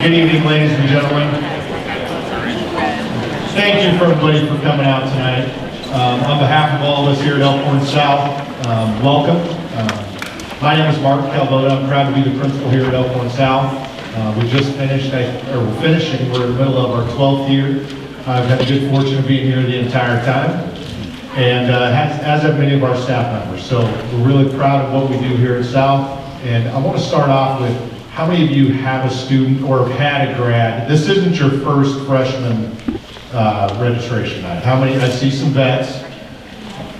Good evening, ladies and gentlemen. Thank you for everybody for coming out tonight. On behalf of all of us here at Elkhorn South, welcome. My name is Mark Calvota. I'm proud to be the principal here at Elkhorn South. We just finished, we're finishing, we're in the middle of our 12th year. I've had the good fortune of being here the entire time, and as have many of our staff members. So we're really proud of what we do here at South, and I want to start off with, how many of you have a student or have had a grad? This isn't your first freshman registration night. How many? I see some vets.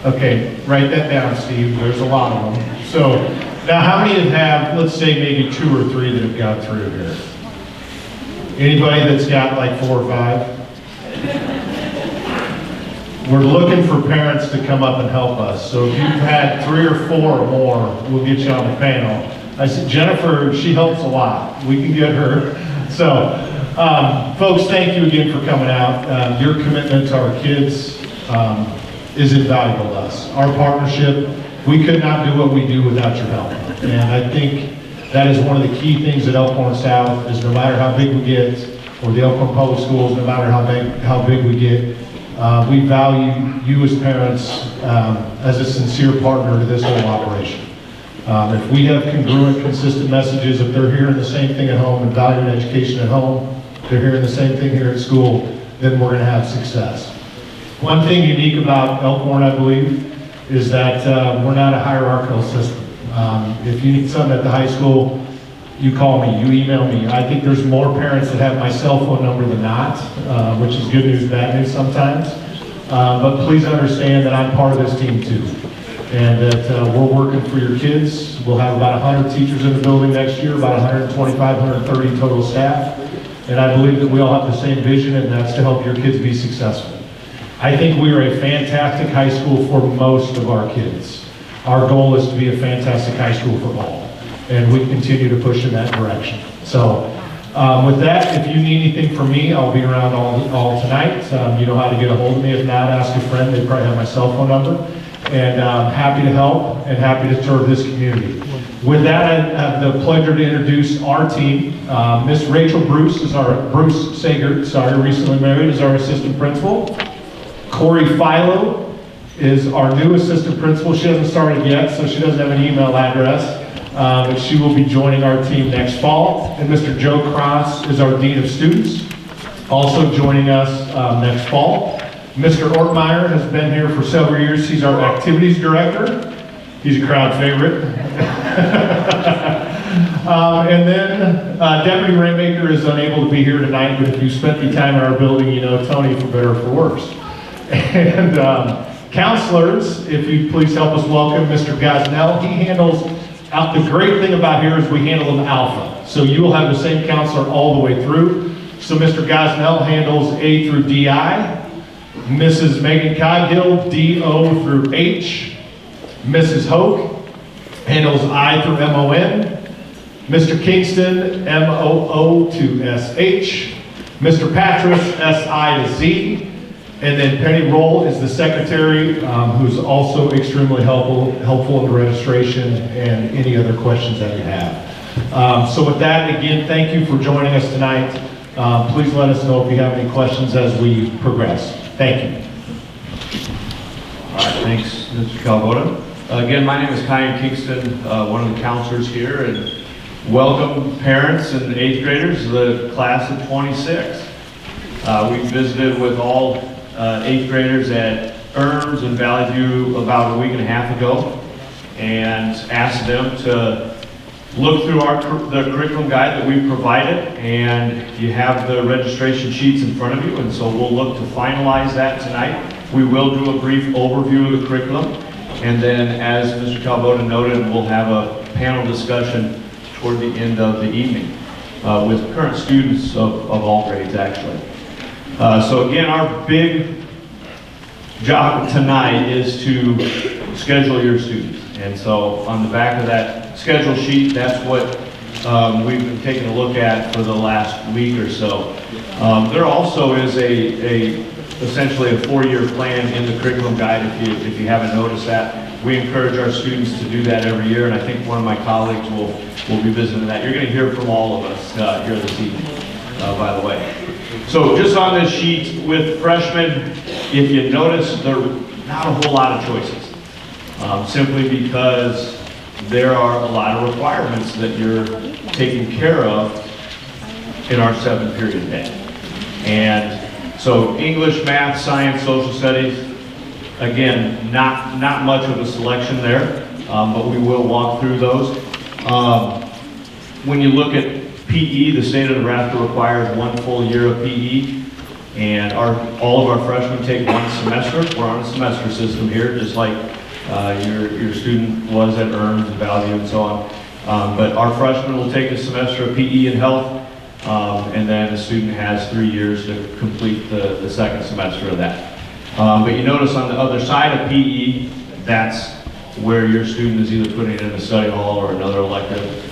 Okay, write that down, Steve. There's a lot of them. So now, how many have, let's say, maybe 2 or 3 that have gone through here? Anybody that's got like 4 or 5? We're looking for parents to come up and help us. So if you've had 3 or 4 or more, we'll get you on the panel. I said, Jennifer, she helps a lot. We can get her. So, folks, thank you again for coming out. Your commitment to our kids is invaluable to us. Our partnership, we could not do what we do without your help. And I think that is one of the key things at Elkhorn South, is no matter how big we get, or the Elkhorn Public Schools, no matter how big we get, we value you as parents as a sincere partner to this whole operation. If we have congruent, consistent messages, if they're hearing the same thing at home and valuing education at home, they're hearing the same thing here at school, then we're going to have success. One thing unique about Elkhorn, I believe, is that we're not a hierarchical system. If you need something at the high school, you call me, you email me. I think there's more parents that have my cell phone number than not, which is good news, bad news sometimes. But please understand that I'm part of this team too. And that we're working for your kids. We'll have about 100 teachers in the building next year, about 125, 130 total staff. And I believe that we all have the same vision, and that's to help your kids be successful. I think we are a fantastic high school for most of our kids. Our goal is to be a fantastic high school for all. And we continue to push in that direction. So with that, if you need anything from me, I'll be around all tonight. You know how to get a hold of me. If not, ask a friend. They probably have my cell phone number. And I'm happy to help and happy to serve this community. With that, I have the pleasure to introduce our team. Miss Rachel Bruce Sager, recently married, is our assistant principal. Corey Philo is our new assistant principal. She hasn't started yet, so she doesn't have an email address, but she will be joining our team next fall. And Mr. Joe Cross is our dean of students, also joining us next fall. Mr. Ortmeyer has been here for several years. He's our activities director. He's a crowd favorite. And then Deputy Rainmaker is unable to be here tonight, but if you spent the time in our building, you know Tony for better or for worse. And counselors, if you please help us welcome Mr. Gosnell. He handles, the great thing about here is we handle them alpha. So you will have the same counselor all the way through. So Mr. Gosnell handles A through DI. Mrs. Megan Coghill, D-O through H. Mrs. Hoke handles I through M-O-N. Mr. Kingston, M-O-O to S-H. Mr. Patras, S-I to Z. And then Penny Roll is the secretary, who's also extremely helpful in the registration and any other questions that you have. So with that, again, thank you for joining us tonight. Please let us know if you have any questions as we progress. Thank you. All right, thanks, Mr. Calvota. Again, my name is Kyan Kingston, one of the counselors here, and welcome parents and 8th graders, the class of 26. We visited with all 8th graders at ERMS in Valley View about a week and a half ago, and asked them to look through the curriculum guide that we provided, and you have the registration sheets in front of you, and so we'll look to finalize that tonight. We will do a brief overview of the curriculum, and then as Mr. Calvota noted, we'll have a panel discussion toward the end of the evening with current students of all grades, actually. So again, our big job tonight is to schedule your students, and so on the back of that schedule sheet, that's what we've been taking a look at for the last week or so. There also is essentially a 4-year plan in the curriculum guide, if you haven't noticed that. We encourage our students to do that every year, and I think one of my colleagues will be visiting that. You're going to hear from all of us here this evening. by the way. So just on this sheet with freshmen, if you notice, there are not a whole lot of choices, simply because there are a lot of requirements that you're taking care of in our 7-period day. And so English, math, science, social studies, again, not much of a selection there, but we will walk through those. When you look at PE, the state of Nebraska requires 1 full year of PE, and all of our freshmen take 1 semester. We're on a semester system here, just like your student was at Earns, Value, and so on. But our freshmen will take a semester of PE and health, and then the student has 3 years to complete the second semester of that. But you notice on the other side of PE, that's where your student is either putting it in a study hall or another elective.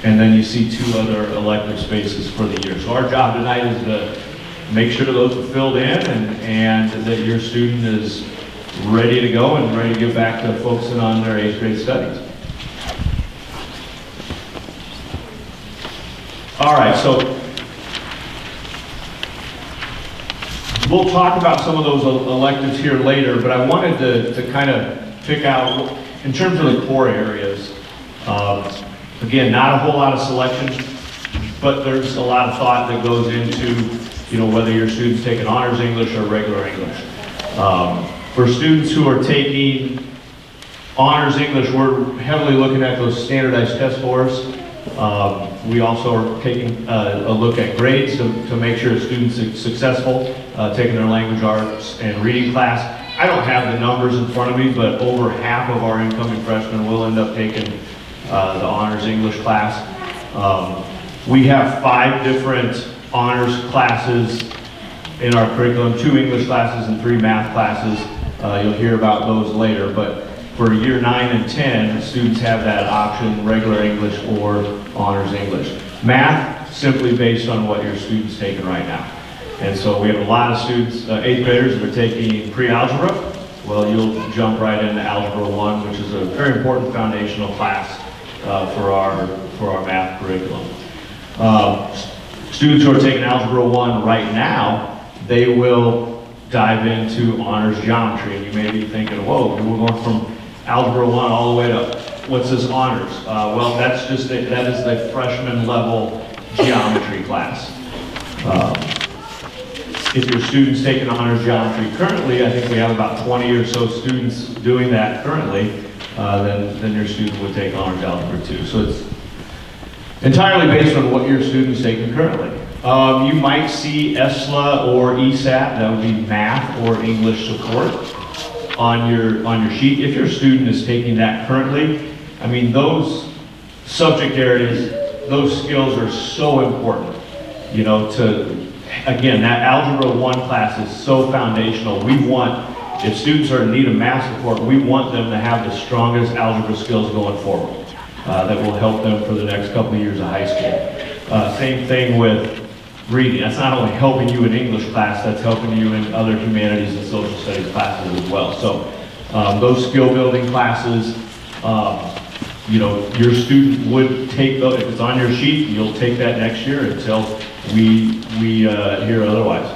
And then you see 2 other elective spaces for the year. So our job tonight is to make sure those are filled in and that your student is ready to go and ready to get back to focusing on their 8th grade studies. All right, so we'll talk about some of those electives here later, but I wanted to kind of pick out, in terms of the core areas, again, not a whole lot of selection, but there's a lot of thought that goes into, whether your student's taking honors English or regular English. For students who are taking honors English, we're heavily looking at those standardized test scores. We also are taking a look at grades to make sure a student's successful, taking their language arts and reading class. I don't have the numbers in front of me, but over half of our incoming freshmen will end up taking the honors English class. We have 5 different honors classes in our curriculum, 2 English classes and 3 math classes. You'll hear about those later, but for year 9 and 10, students have that option, regular English or honors English. Math, simply based on what your student's taking right now. And so we have a lot of students, 8th graders that are taking pre-algebra. Well, you'll jump right into Algebra 1, which is a very important foundational class for our math curriculum. Students who are taking Algebra 1 right now, they will dive into honors geometry. And you may be thinking, whoa, we're going from Algebra 1 all the way to, what's this honors? Well, that is the freshman level geometry class. If your student's taking honors geometry currently, I think we have about 20 or so students doing that currently, then your student would take honors algebra 2. So it's entirely based on what your student's taking currently. You might see ESHS or ESAT, that would be math or English support, on your sheet. If your student is taking that currently, I mean, those subject areas, those skills are so important, again, that Algebra 1 class is so foundational. We want, if students are in need of math support, we want them to have the strongest algebra skills going forward that will help them for the next couple of years of high school. Same thing with reading. That's not only helping you in English class, that's helping you in other humanities and social studies classes as well. So those skill building classes, your student would take those. If it's on your sheet, you'll take that next year until we hear otherwise.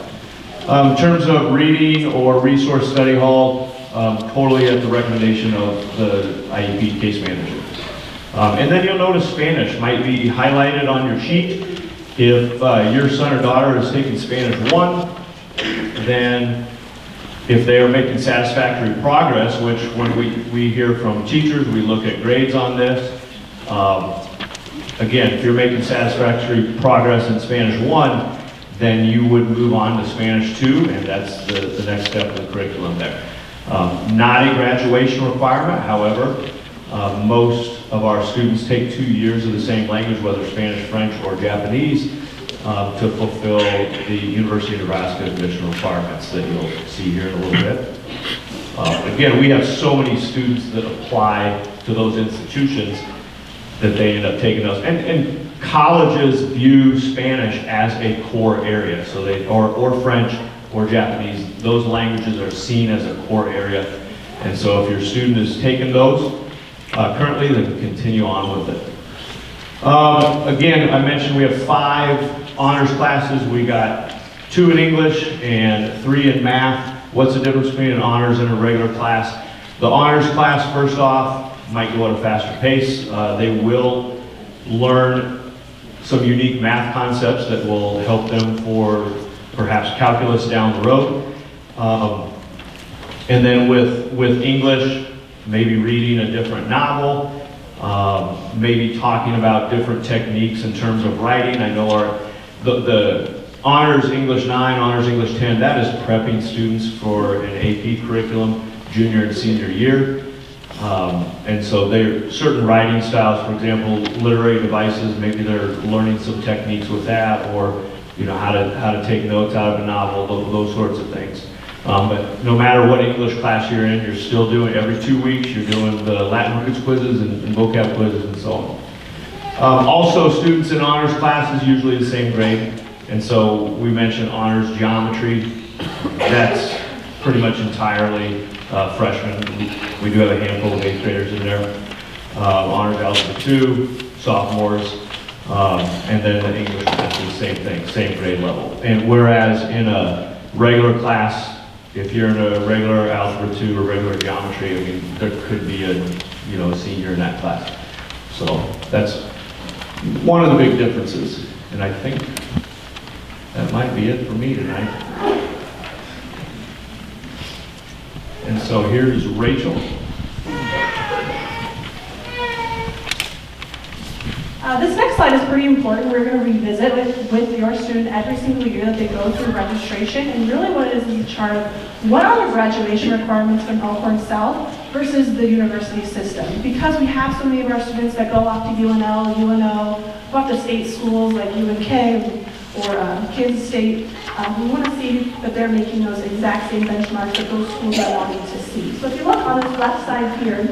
In terms of reading or resource study hall, totally at the recommendation of the IEP case manager. And then you'll notice Spanish might be highlighted on your sheet. If your son or daughter is taking Spanish 1, then if they are making satisfactory progress, which when we hear from teachers, we look at grades on this. Again, if you're making satisfactory progress in Spanish 1, then you would move on to Spanish 2, and that's the next step of the curriculum there. Not a graduation requirement, however, most of our students take 2 years of the same language, whether Spanish, French, or Japanese, to fulfill the University of Nebraska admission requirements that you'll see here in a little bit. Again, we have so many students that apply to those institutions that they end up taking those. And colleges view Spanish as a core area, so or French or Japanese, those languages are seen as a core area. And so if your student is taking those currently, then continue on with it. Again, I mentioned we have 5 honors classes. We got 2 in English and 3 in math. What's the difference between an honors and a regular class? The honors class, first off, might go at a faster pace. They will learn some unique math concepts that will help them for perhaps calculus down the road. And then with English, maybe reading a different novel, maybe talking about different techniques in terms of writing. I know the Honors English 9, Honors English 10, that is prepping students for an AP curriculum junior and senior year. And so there are certain writing styles, for example, literary devices, maybe they're learning some techniques with that, or how to take notes out of a novel, those sorts of things. But no matter what English class you're in, you're still doing, every 2 weeks, you're doing the Latin roots quizzes and vocab quizzes and so on. Also, students in honors classes, usually the same grade. And so we mentioned honors geometry. That's pretty much entirely freshmen. We do have a handful of 8th graders in there. Honors algebra 2, sophomores, and then the English class is the same thing, same grade level. And whereas in a regular class, if you're in a regular algebra 2 or regular geometry, I mean, there could be a senior in that class. So that's one of the big differences. And I think that might be it for me tonight. And so here's Rachel. This next slide is pretty important. We're going to revisit with your student every single year that they go through registration, and really what it is a chart of what are the graduation requirements from Elkhorn South versus the university system. Because we have so many of our students that go off to UNL, UNO, go off to state schools like UNK or Kansas State, we want to see that they're making those exact same benchmarks that those schools are wanting to see. So if you look on this left side here,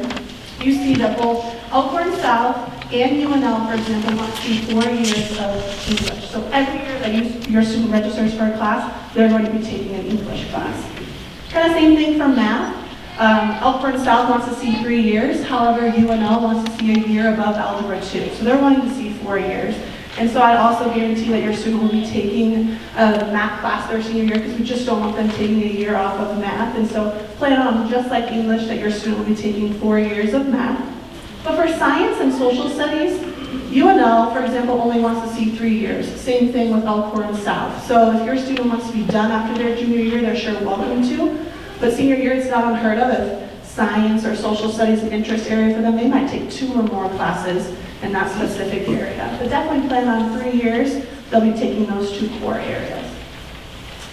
you see that both Elkhorn South and UNL, for example, want to see 4 years of English. So every year that your student registers for a class, they're going to be taking an English class. Kind of same thing for math. Elkhorn South wants to see 3 years. However, UNL wants to see a year above Algebra 2. So they're wanting to see 4 years. And so I'd also guarantee that your student will be taking a math class their senior year, because we just don't want them taking a year off of math. And so plan on, just like English, that your student will be taking 4 years of math. But for science and social studies, UNL, for example, only wants to see 3 years. Same thing with Elkhorn South. So if your student wants to be done after their junior year, they're sure welcome to. But senior year, it's not unheard of. If science or social studies an interest area for them, they might take 2 or more classes in that specific area. But definitely plan on 3 years. They'll be taking those 2 core areas.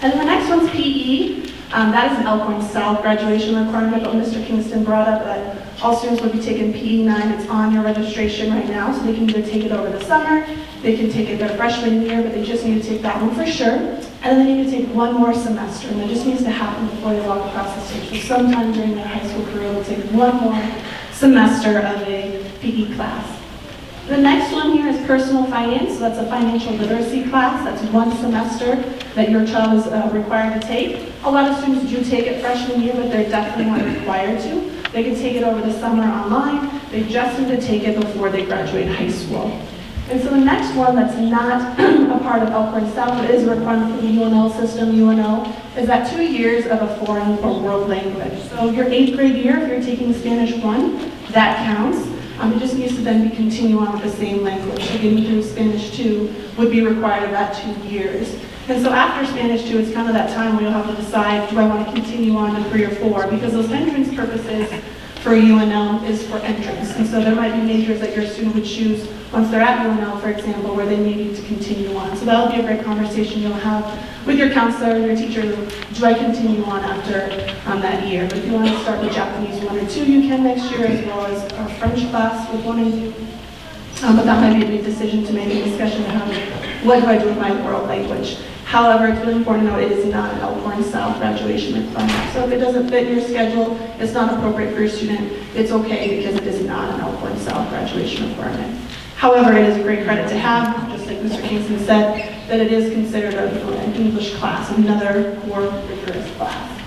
And then the next one's PE. That is an Elkhorn South graduation requirement, but Mr. Kingston brought up that all students will be taking PE 9. It's on your registration right now, so they can either take it over the summer, they can take it their freshman year, but they just need to take that one for sure. And then they need to take 1 more semester, and that just needs to happen before they walk across the stage. So sometime during their high school career, they'll take 1 more semester of a PE class. The next one here is personal finance. So that's a financial literacy class. That's 1 semester that your child is required to take. A lot of students do take it freshman year, but they're definitely not required to. They can take it over the summer online. They just need to take it before they graduate high school. And so the next one that's not a part of Elkhorn South, but is a requirement for the UNL system, UNO, is that 2 years of a foreign or world language. So your 8th grade year, if you're taking Spanish 1, that counts. It just needs to then continue on with the same language. So getting through Spanish 2 would be required of that 2 years. And so after Spanish 2, it's kind of that time where you'll have to decide, do I want to continue on to 3 or 4? Because those entrance purposes for UNL is for entrance. And so there might be majors that your student would choose once they're at UNL, for example, where they may need to continue on. So that'll be a great conversation you'll have with your counselor and your teacher. Do I continue on after that year? But if you want to start with Japanese 1 or 2, you can next year, as well as our French class with 1 and 2. But that might be a big decision to make, a discussion to have. What do I do with my world language? However, it's really important to note it is not an Elkhorn South graduation requirement. So if it doesn't fit your schedule, it's not appropriate for your student, it's okay, because it is not an Elkhorn South graduation requirement. However, it is a great credit to have, just like Mr. Kingston said, that it is considered an English class, another core rigorous class.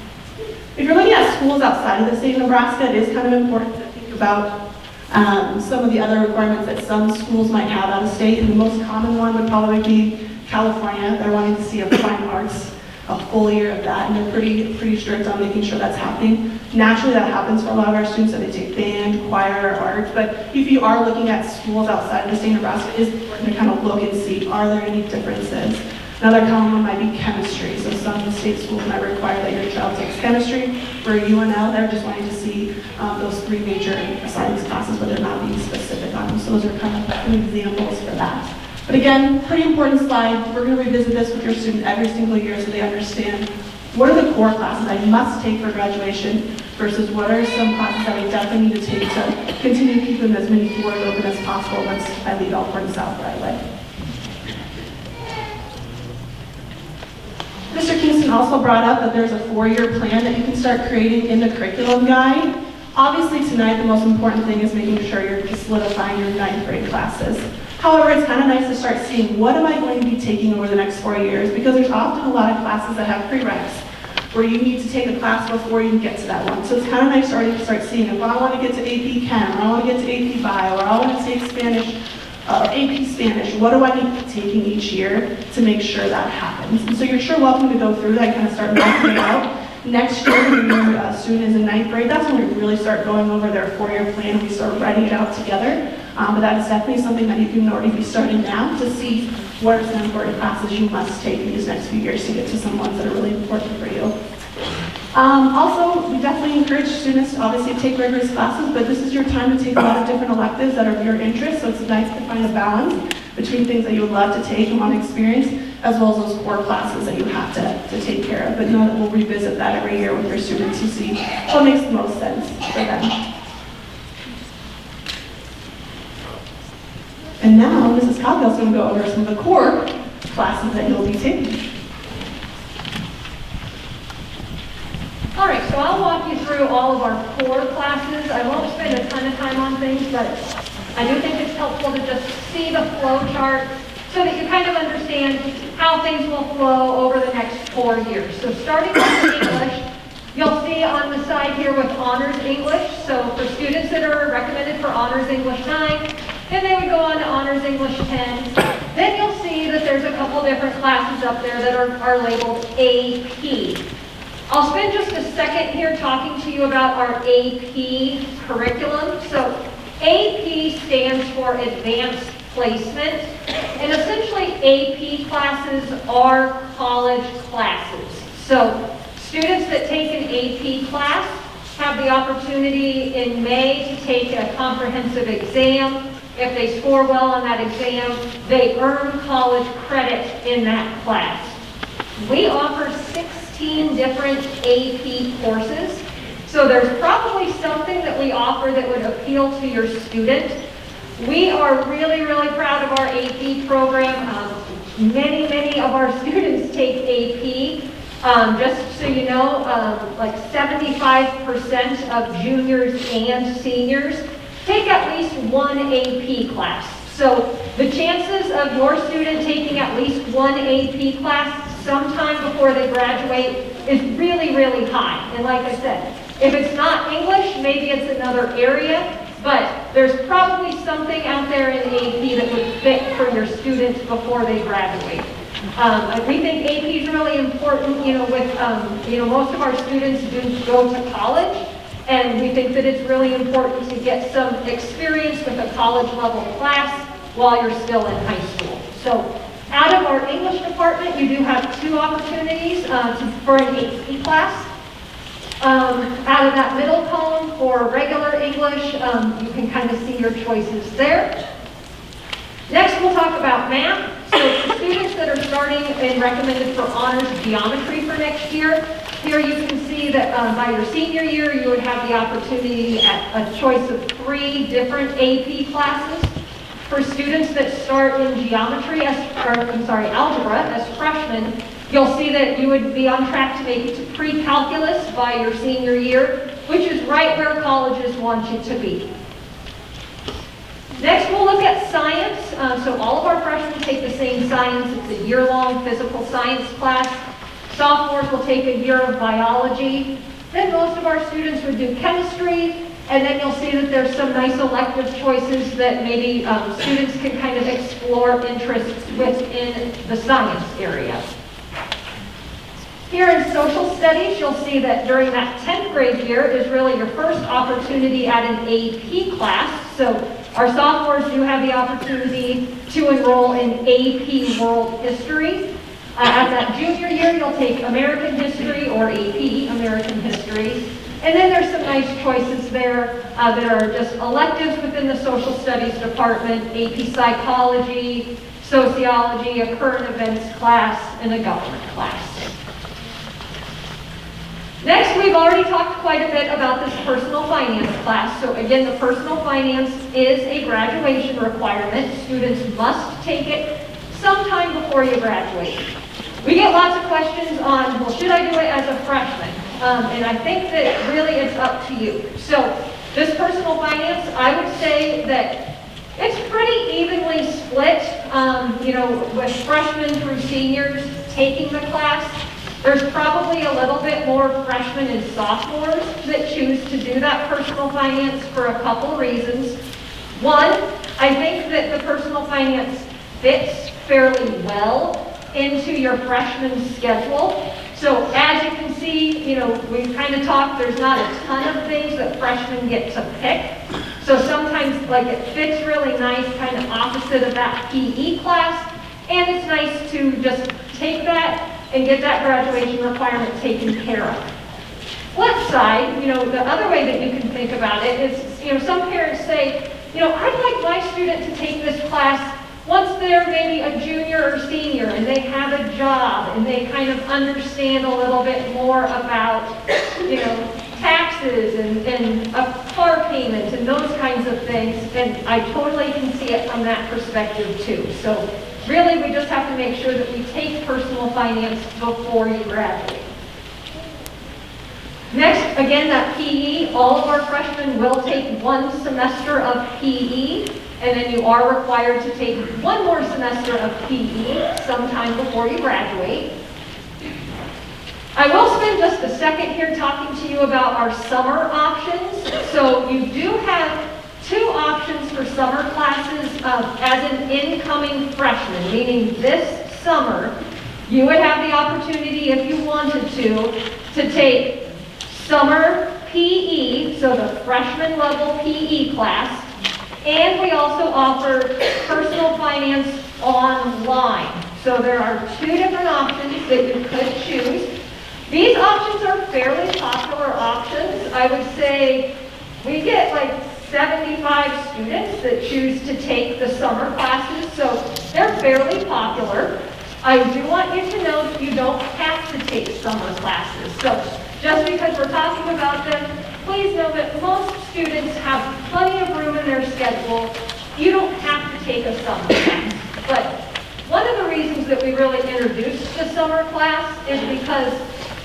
If you're looking at schools outside of the state of Nebraska, it is kind of important to think about Some of the other requirements that some schools might have out of state, and the most common one would probably be California. They're wanting to see a fine arts, a full year of that, and they're pretty strict on making sure that's happening. Naturally, that happens for a lot of our students, that they take band, choir, art, but if you are looking at schools outside of the state of Nebraska, it is important to kind of look and see, are there any differences? Another common one might be chemistry. So some of the state schools might require that your child takes chemistry. For UNL, they're just wanting to see those 3 major science classes, but they're not being specific on them. So those are kind of examples for that. But again, pretty important slide. We're going to revisit this with your student every single year so they understand what are the core classes I must take for graduation versus what are some classes that I definitely need to take to continue to keep them as many doors open as possible once I leave Elkhorn South right away. Mr. Kingston also brought up that there's a 4-year plan that you can start creating in the curriculum guide. Obviously tonight the most important thing is making sure you're just solidifying your 9th grade classes. However, it's kind of nice to start seeing what am I going to be taking over the next 4 years, because there's often a lot of classes that have prereqs where you need to take a class before you can get to that one. So it's kind of nice already to start seeing if I want to get to AP Chem, or I want to get to AP Bio, or I want to take Spanish, AP Spanish, what do I need to be taking each year to make sure that happens? And so you're sure welcome to go through that and kind of start mapping it out. Next year, when your student is in 9th grade, that's when we really start going over their 4-year plan and we start writing it out together. But that is definitely something that you can already be starting now to see what are some important classes you must take in these next few years to get to some ones that are really important for you. Also, we definitely encourage students to obviously take rigorous classes, but this is your time to take a lot of different electives that are of your interest, so it's nice to find a balance between things that you would love to take and want to experience, as well as those core classes that you have to take care of. But know that we'll revisit that every year with your students to see what makes the most sense for them. And now, Mrs. Cogdell's going to go over some of the core classes that you'll be taking. All right, so I'll walk you through all of our core classes. I won't spend a ton of time on things, but I do think it's helpful to just see the flow chart so that you kind of understand how things will flow over the next 4 years. So starting with English, you'll see on the side here with Honors English. So for students that are recommended for Honors English 9, then they would go on to Honors English 10. Then you'll see that there's a couple different classes up there that are labeled AP. I'll spend just a second here talking to you about our AP curriculum. So AP stands for Advanced Placement, and essentially AP classes are college classes. So students that take an AP class have the opportunity in May to take a comprehensive exam. If they score well on that exam, they earn college credit in that class. We offer 16 different AP courses, so there's probably something that we offer that would appeal to your student. We are really, really proud of our AP program. Many of our students take AP. Just so you know, like 75% of juniors and seniors take at least one AP class. So the chances of your student taking at least one AP class sometime before they graduate is really, really high. And like I said, if it's not English, maybe it's another area, but there's probably something out there in AP that would fit for your students before they graduate. We think AP is really important, with, most of our students do go to college, and we think that it's really important to get some experience with a college level class while you're still in high school. So out of our English department, you do have 2 opportunities for an AP class. Out of that middle column for regular English, you can kind of see your choices there. Next, we'll talk about math. So for students that are starting and recommended for honors geometry for next year, here you can see that by your senior year, you would have the opportunity at a choice of 3 different AP classes. For students that start in geometry, algebra as freshmen, you'll see that you would be on track to make it to pre-calculus by your senior year, which is right where colleges want you to be. Next, we'll look at science. So all of our freshmen take the same science. It's a year-long physical science class. Sophomores will take a year of biology. Then most of our students would do chemistry, And then you'll see that there's some nice elective choices that maybe students can kind of explore interests within the science area. Here in social studies, you'll see that during that 10th grade year is really your first opportunity at an AP class. So our sophomores do have the opportunity to enroll in AP World History. At that junior year, you'll take American History or AP American History. And then there's some nice choices there that are just electives within the social studies department: AP Psychology, Sociology, a current events class, and a government class. Next, we've already talked quite a bit about this personal finance class. So again, the personal finance is a graduation requirement. Students must take it sometime before you graduate. We get lots of questions on, well, should I do it as a freshman? And I think that really it's up to you. So this personal finance, I would say that it's pretty evenly split, with freshmen through seniors taking the class. There's probably a little bit more freshmen and sophomores that choose to do that personal finance for a couple reasons. One, I think that the personal finance fits fairly well into your freshman schedule. So as you can see, we've kind of talked, there's not a ton of things that freshmen get to pick. So sometimes it fits really nice, kind of opposite of that PE class. And it's nice to just take that and get that graduation requirement taken care of. Flip side, the other way that you can think about it is, some parents say, I'd like my student to take this class once they're maybe a junior or senior and they have a job and they kind of understand a little bit more about, taxes and a car payment and those kinds of things. And I totally can see it from that perspective too. So really, we just have to make sure that we take personal finance before you graduate. Next, again, that PE, all of our freshmen will take one semester of PE, and then you are required to take one more semester of PE sometime before you graduate. I will spend just a second here talking to you about our summer options. So you do have two options for summer classes as an incoming freshman, meaning this summer, you would have the opportunity, if you wanted to take summer PE, so the freshman level PE class, and we also offer personal finance online. So there are two different options that you could choose. These options are fairly popular options. I would say we get 75 students that choose to take the summer classes, so they're fairly popular. I do want you to know that you don't have to take summer classes. So just because we're talking about them, please know that most students have plenty of room in their schedule. You don't have to take a summer class. But one of the reasons that we really introduced the summer class is because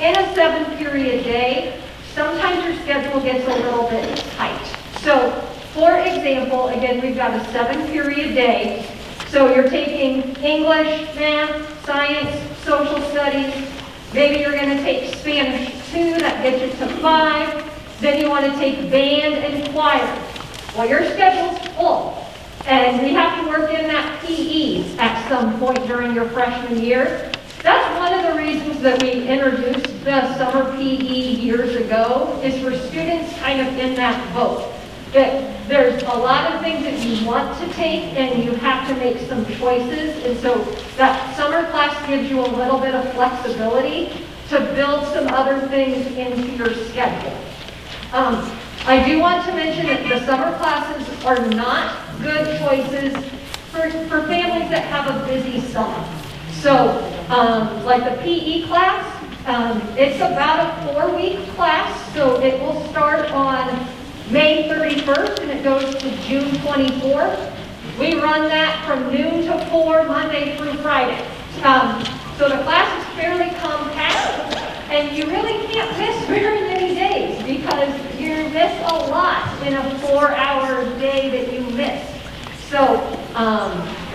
in a 7-period day, sometimes your schedule gets a little bit tight. So, for example, again, we've got a 7-period day. So you're taking English, math, science, social studies. Maybe you're going to take Spanish 2, that gets you to 5. Then you want to take band and choir. Well, your schedule's full. And we have to work in that PE at some point during your freshman year. That's one of the reasons that we introduced the summer PE years ago, is for students kind of in that boat. That there's a lot of things that you want to take and you have to make some choices. And so that summer class gives you a little bit of flexibility to build some other things into your schedule. I do want to mention that the summer classes are not good choices for families that have a busy summer. So, like the PE class, it's about a 4-week class, so it will start on May 31st and it goes to June 24th. We run that from noon to 4, Monday through Friday. So the class is fairly compact, and you really can't miss very many days because you miss a lot in a 4-hour day that you miss. So,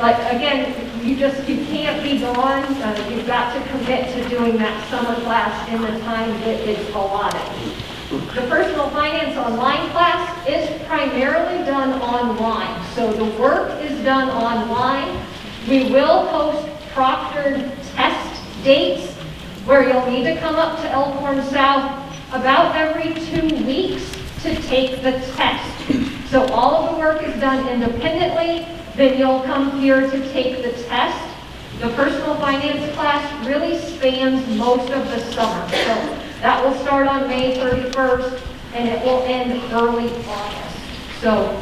again, you can't be gone. You've got to commit to doing that summer class in the time that it's allotted. The personal finance online class is primarily done online. So the work is done online. We will host proctored test dates where you'll need to come up to Elkhorn South about every 2 weeks to take the test. So all of the work is done independently, then you'll come here to take the test. The personal finance class really spans most of the summer. So that will start on May 31st and it will end early August. So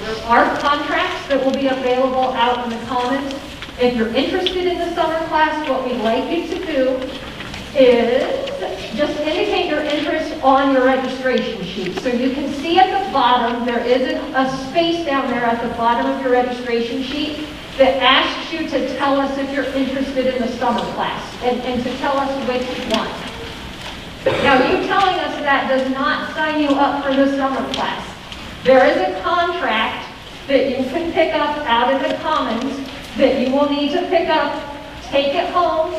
there are contracts that will be available out in the Commons. If you're interested in the summer class, what we'd like you to do is just indicate your interest on your registration sheet. So you can see at the bottom, there is a space down there at the bottom of your registration sheet that asks you to tell us if you're interested in the summer class and to tell us which one. Now, you telling us that does not sign you up for the summer class. There is a contract that you can pick up out in the Commons that you will need to pick up, take it home,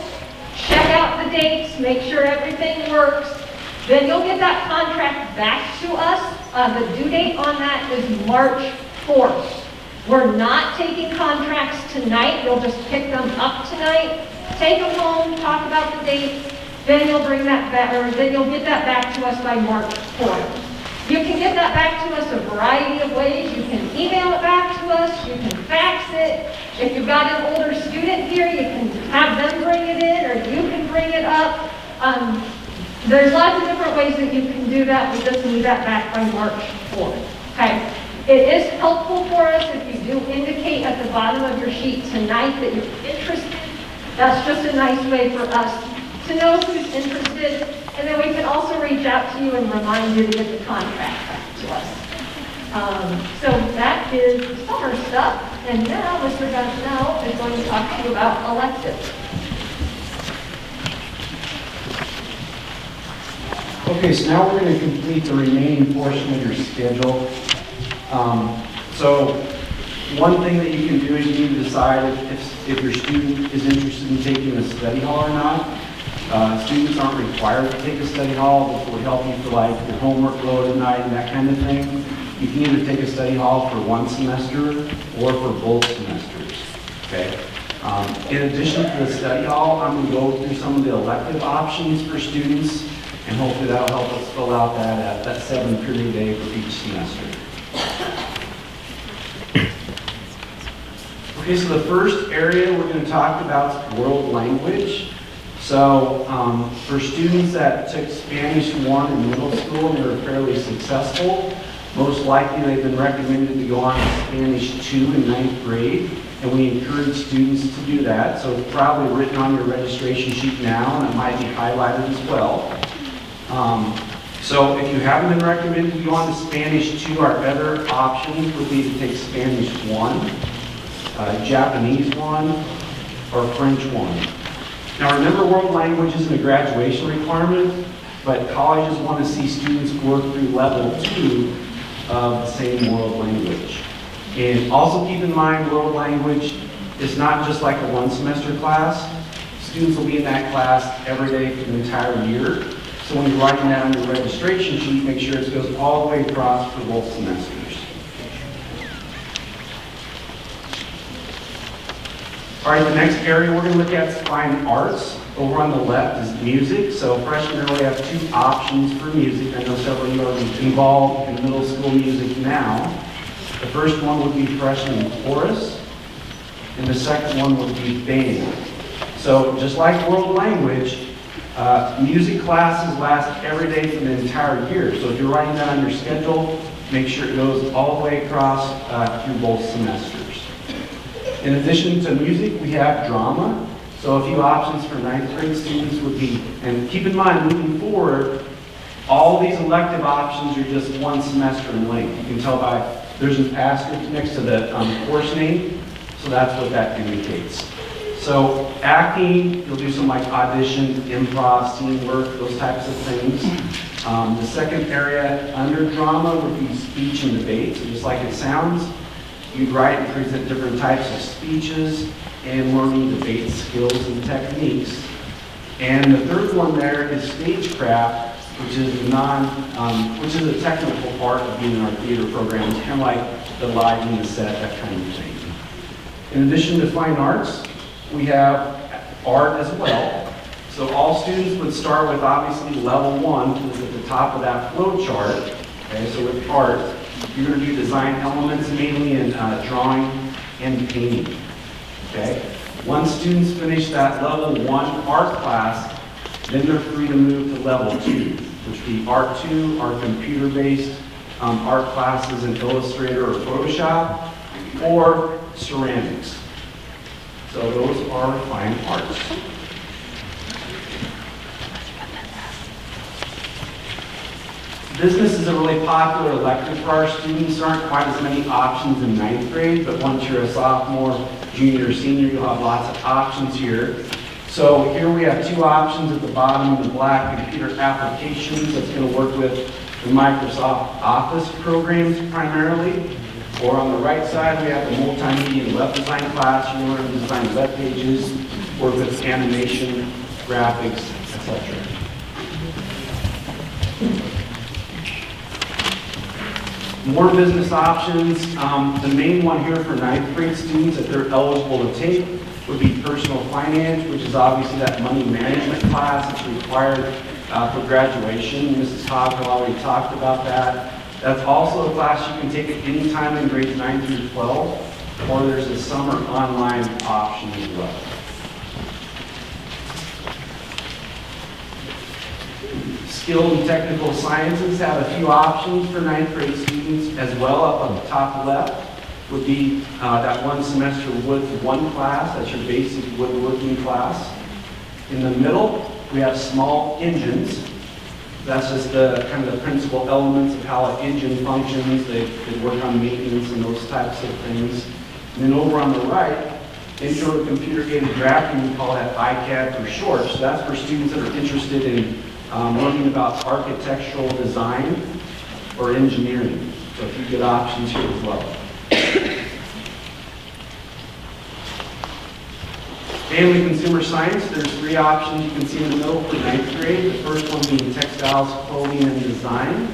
check out the dates, make sure everything works. Then you'll get that contract back to us. The due date on that is March 4th. We're not taking contracts tonight. You'll just pick them up tonight, take them home, talk about the dates, then you'll bring that back, or then you'll get that back to us by March 4th. You can get that back to us a variety of ways. You can email it back to us, you can fax it. If you've got an older student here, you can have them bring it in, or you can bring it up. There's lots of different ways that you can do that. We just need that back by March 4th. Okay. It is helpful for us if you do indicate at the bottom of your sheet tonight that you're interested. That's just a nice way for us to know who's interested, and then we can also reach out to you and remind you to get the contract back to us. So that is the summer stuff, and now Mr. Gosnell is going to talk to you about electives. Okay, so now we're going to complete the remaining portion of your schedule. So one thing that you can do is you need to decide if your student is interested in taking a study hall or not. Students aren't required to take a study hall. This will help you for like your homework load at night and that kind of thing. You can either take a study hall for one semester or for both semesters. Okay. In addition to the study hall, I'm going to go through some of the elective options for students, and hopefully that will help us fill out that 7-period day for each semester. Okay, so the first area we're going to talk about is world language. So for students that took Spanish 1 in middle school and they were fairly successful, most likely they've been recommended to go on to Spanish 2 in 9th grade, and we encourage students to do that. So it's probably written on your registration sheet now, and it might be highlighted as well. So if you haven't been recommended to go on to Spanish 2, our other options would be to take Spanish 1, Japanese 1, or French 1. Now remember, world language isn't a graduation requirement, but colleges want to see students work through level 2 of the same world language. And also keep in mind, world language is not just like a one-semester class. Students will be in that class every day for the entire year. So when you're writing that on your registration sheet, make sure it goes all the way across for both semesters. All right, the next area we're going to look at is fine arts. Over on the left is music. So freshmen really have 2 options for music. I know several of you are involved in middle school music now. The first one would be freshman chorus, and the second one would be band. So just like world language, music classes last every day for the entire year. So if you're writing that on your schedule, make sure it goes all the way across through both semesters. In addition to music, we have drama. So a few options for 9th grade students would be, and keep in mind, moving forward, all these elective options are just 1 semester in length. You can tell by, there's an asterisk next to the course name, so that's what that indicates. So acting, you'll do some like audition, improv, scene work, those types of things. The second area under drama would be speech and debate. So just like it sounds, you'd write and present different types of speeches and learning debate skills and techniques. And the third one there is stagecraft, which is which is a technical part of being in our theater program. It's kind of like the lighting, the set, that kind of thing. In addition to fine arts, we have art as well. So all students would start with obviously level 1, which is at the top of that flow chart. Okay, so with art, you're going to do design elements mainly in drawing and painting. Okay. Once students finish that level 1 art class, then they're free to move to level 2, which would be Art 2, our computer-based art classes in Illustrator or Photoshop, or ceramics. So those are fine arts. Business is a really popular elective for our students. There aren't quite as many options in 9th grade, but once you're a sophomore, junior, or senior, you'll have lots of options here. So here we have 2 options at the bottom in the black: computer applications, that's going to work with the Microsoft Office programs primarily. Or on the right side, we have the multimedia and web design class. You learn to design web pages, work with animation, graphics, etc. More business options. The main one here for 9th grade students that they're eligible to take would be personal finance, which is obviously that money management class that's required for graduation. Mrs. Hogg already talked about that. That's also a class you can take at any time in grades 9 through 12, or there's a summer online option as well. Skilled and technical sciences have a few options for 9th grade students as well. Up on the top left would be that 1 semester Woods 1 class. That's your basic woodworking class. In the middle, we have small engines. That's just the kind of the principal elements of how an engine functions. They work on maintenance and those types of things. And then over on the right, Intro to Computer-Aided Drafting, we call that ICAD for short. So that's for students that are interested in learning about architectural design or engineering. So a few good options here as well. Family Consumer Science, there's 3 options you can see in the middle for 9th grade. The first one being textiles, clothing, and design.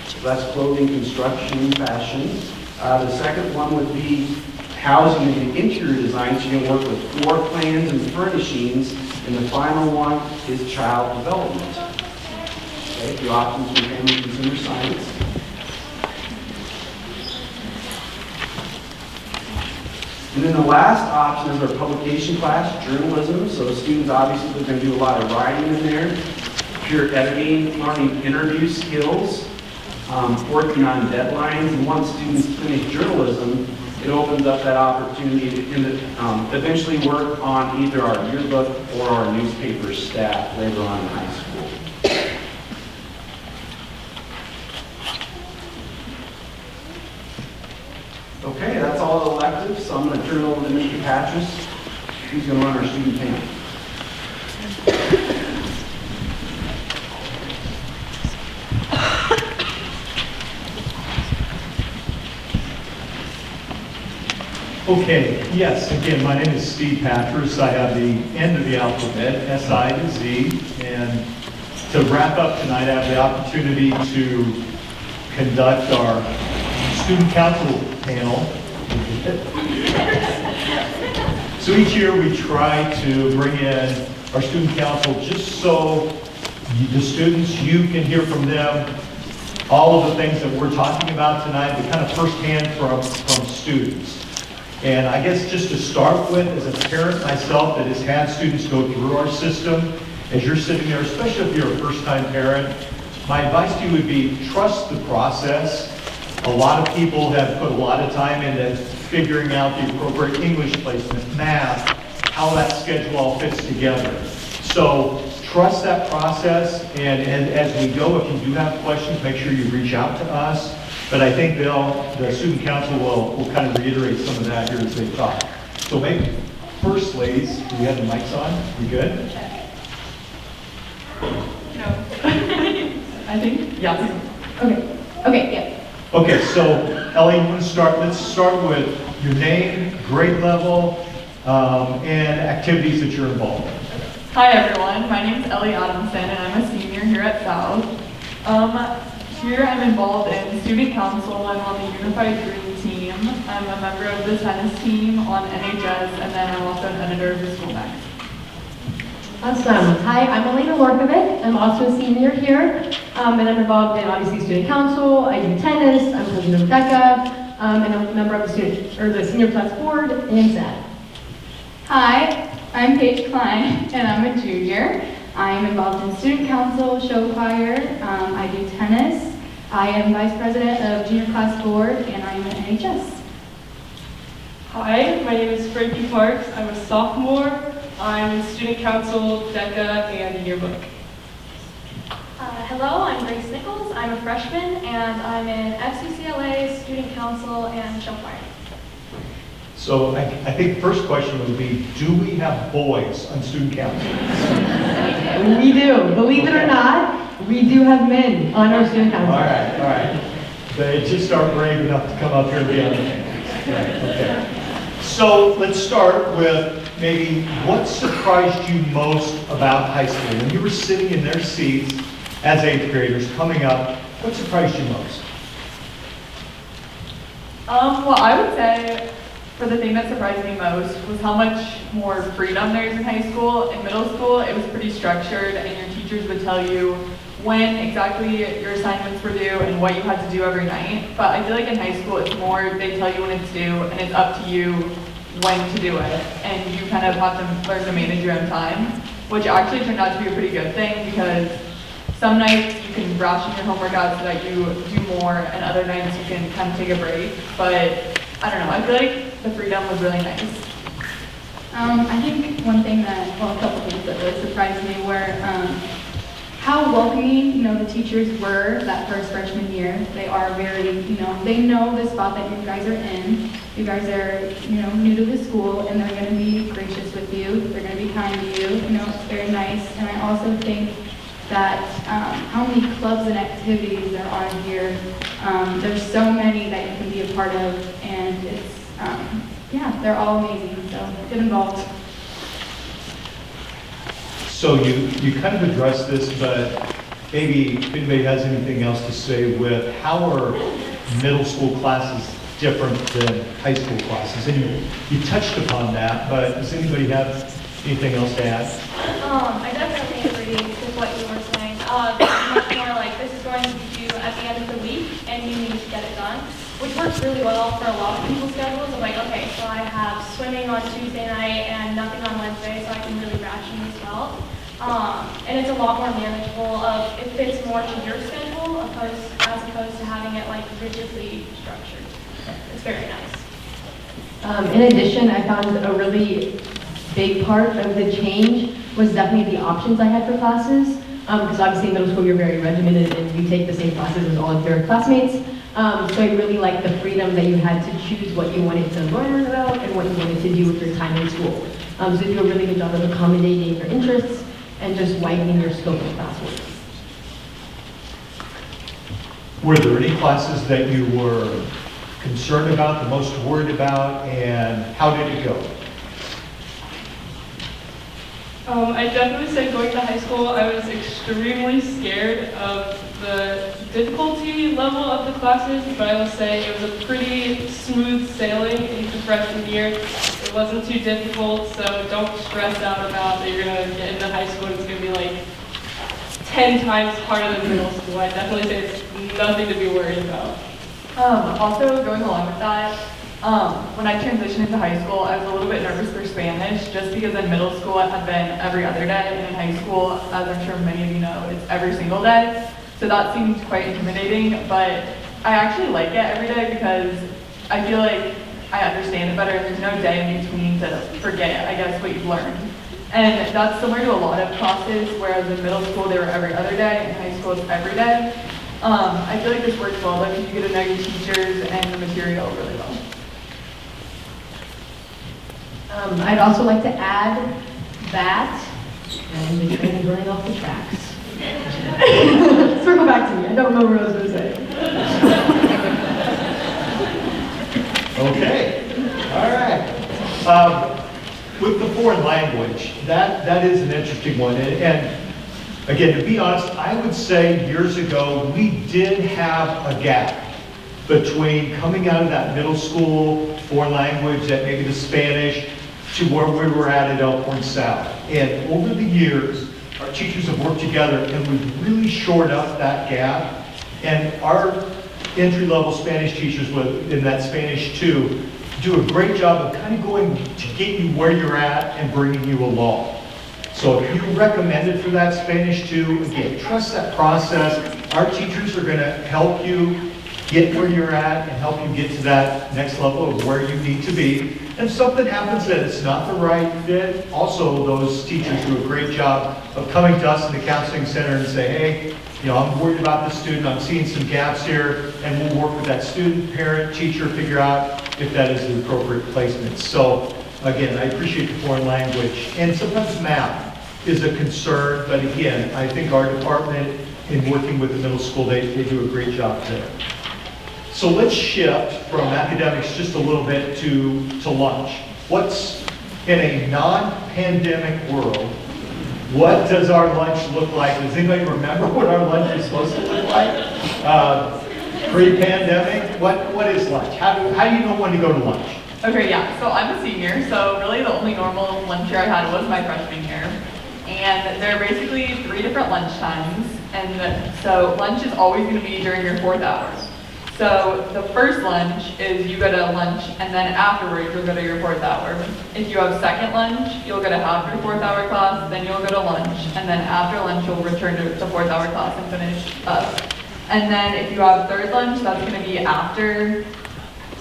So that's clothing, construction, fashion. The second one would be housing and interior design, so you can work with floor plans and furnishings. And the final one is child development. Okay, 2 options for Family Consumer Science. And then the last option is our publication class, journalism. So students obviously are going to do a lot of writing in there, pure editing, learning interview skills, working on deadlines. And once students finish journalism, it opens up that opportunity to eventually work on either our yearbook or our newspaper staff later on in high school. Okay, that's all the electives, so I'm going to turn it over to Mr. Patras. He's going to run our student panel. Okay, yes, again, my name is Steve Patras. I have the end of the alphabet, S-I to Z. And to wrap up tonight, I have the opportunity to conduct our student council panel. So each year we try to bring in our student council just so the students, you can hear from them all of the things that we're talking about tonight, but kind of firsthand from students. And I guess just to start with, as a parent myself that has had students go through our system, as you're sitting there, especially if you're a first-time parent, my advice to you would be trust the process. A lot of people have put a lot of time into figuring out the appropriate English placement, math, how that schedule all fits together. So trust that process, and as we go, if you do have questions, make sure you reach out to us. But I think the student council will kind of reiterate some of that here as they talk. So maybe first, ladies, do we have the mics on? You good? No. I think, yeah. Okay, yeah. Okay, so Ellie, let's start with your name, grade level, and activities that you're involved in. Hi everyone, my name is Ellie Adamson and I'm a senior here at South. Here I'm involved in student council. I'm on the Unified Green team. I'm a member of the tennis team on NHS, and then I'm also an editor of the school magazine. Awesome. Hi, I'm Elena Lorkovic. I'm also a senior here, and I'm involved in obviously student council. I do tennis. I'm president of DECA, and I'm a member of the senior class board and SAD. Hi, I'm Paige Klein, and I'm a junior. I'm involved in student council, show choir. I do tennis. I am vice president of junior class board, and I'm an NHS. Hi, my name is Frankie Parks. I'm a sophomore. I'm in student council, DECA, and yearbook. Hello, I'm Grace Nichols. I'm a freshman, and I'm in FCCLA, student council, and show choir. So I think the first question would be, do we have boys on student council? We do. Believe it or not, we do have men on our student council. All right. They just aren't brave enough to come up here and be on the campus. Right, okay. So let's start with maybe what surprised you most about high school? When you were sitting in their seats as 8th graders coming up, what surprised you most? Well, I would say for the thing that surprised me most was how much more freedom there is in high school. In middle school, it was pretty structured, and your teachers would tell you when exactly your assignments were due and what you had to do every night. But I feel like in high school, it's more they tell you when it's due, and it's up to you when to do it, and you kind of have to learn to manage your own time, which actually turned out to be a pretty good thing because some nights you can ration your homework out so that you do more, and other nights you can kind of take a break. But I don't know, I feel like the freedom was really nice. I think one thing that, well, a couple things that really surprised me were how welcoming, the teachers were that first freshman year. They are very, they know the spot that you guys are in. You guys are, new to the school, and they're going to be gracious with you. They're going to be kind to you. It's very nice. And I also think that how many clubs and activities there are here. There's so many that you can be a part of, and it's, they're all amazing. So get involved. So you kind of addressed this, but maybe if anybody has anything else to say with how are middle school classes different than high school classes? And you touched upon that, but does anybody have anything else to add? I definitely agree with what you were saying. It's much more like this is going to be due at the end of the week, and you need to get it done, which works really well for a lot of people's schedules. I'm like, okay, so I have swimming on Tuesday night and nothing on Wednesday, so I can really ration as well. And it's a lot more manageable. It fits more to your schedule as opposed to having it like rigidly structured. It's very nice. In addition, I found a really big part of the change was definitely the options I had for classes. Because obviously in middle school you're very regimented and you take the same classes as all of your classmates. So I really liked the freedom that you had to choose what you wanted to learn about and what you wanted to do with your time in school. So you do a really good job of accommodating your interests and just widening your scope of classwork. Were there any classes that you were concerned about, the most worried about, and how did it go? I definitely say going to high school, I was extremely scared of the difficulty level of the classes, but I will say it was a pretty smooth sailing into freshman year. It wasn't too difficult, so don't stress out about that you're going to get into high school and it's going to be like 10 times harder than middle school. I definitely say it's nothing to be worried about. Also, going along with that, when I transitioned into high school, I was a little bit nervous for Spanish, just because in middle school it had been every other day, and in high school, as I'm sure many of you know, it's every single day. So that seemed quite intimidating, but I actually like it every day because I feel like I understand it better, and there's no day in between to forget, I guess, what you've learned. And that's similar to a lot of classes, whereas in middle school they were every other day, and in high school it's every day. I feel like this works well though, because you get to know your teachers and the material really well. I'd also like to add that, and the train is running off the tracks. Circle back to me, I don't know what I was going to say. Okay, all right. With the foreign language, that is an interesting one, and Again, to be honest, I would say years ago, we did have a gap between coming out of that middle school foreign language, that maybe the Spanish, to where we were at Elkhorn South. And over the years, our teachers have worked together and we've really shored up that gap. And our entry-level Spanish teachers in that Spanish 2 do a great job of kind of going to get you where you're at and bringing you along. So if you recommend it for that Spanish 2, again, trust that process. Our teachers are going to help you get where you're at and help you get to that next level of where you need to be. And if something happens that it's not the right fit, also those teachers do a great job of coming to us in the counseling center and say, hey, I'm worried about this student, I'm seeing some gaps here, and we'll work with that student, parent, teacher, figure out if that is the appropriate placement. So again, I appreciate the foreign language. And sometimes math is a concern, but again, I think our department in working with the middle school, they do a great job there. So let's shift from academics just a little bit to lunch. What's, in a non-pandemic world, what does our lunch look like? Does anybody remember what our lunch is supposed to look like? Pre-pandemic, what is lunch? How do you know when to go to lunch? Okay, yeah, so I'm a senior, so really the only normal lunch year I had was my freshman year. And there are basically 3 different lunch times, and so lunch is always going to be during your 4th hour. So the first lunch is you go to lunch, and then afterwards you'll go to your 4th hour. If you have second lunch, you'll go to half your 4th hour class, then you'll go to lunch, and then after lunch you'll return to the 4th hour class and finish up. And then if you have third lunch, that's going to be after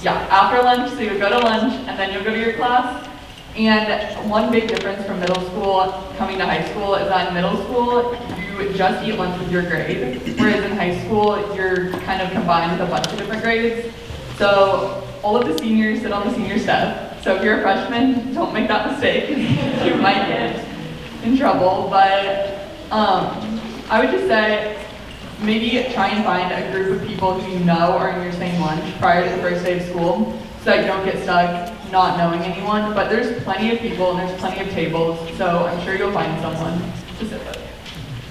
lunch, so you'll go to lunch, and then you'll go to your class. And one big difference from middle school coming to high school is that in middle school, you just eat lunch with your grade, whereas in high school, you're kind of combined with a bunch of different grades. So all of the seniors sit on the senior step. So if you're a freshman, don't make that mistake. You might get in trouble. But I would just say, maybe try and find a group of people who you know are in your same lunch prior to the first day of school, so that you don't get stuck not knowing anyone. But there's plenty of people and there's plenty of tables, so I'm sure you'll find someone to sit with.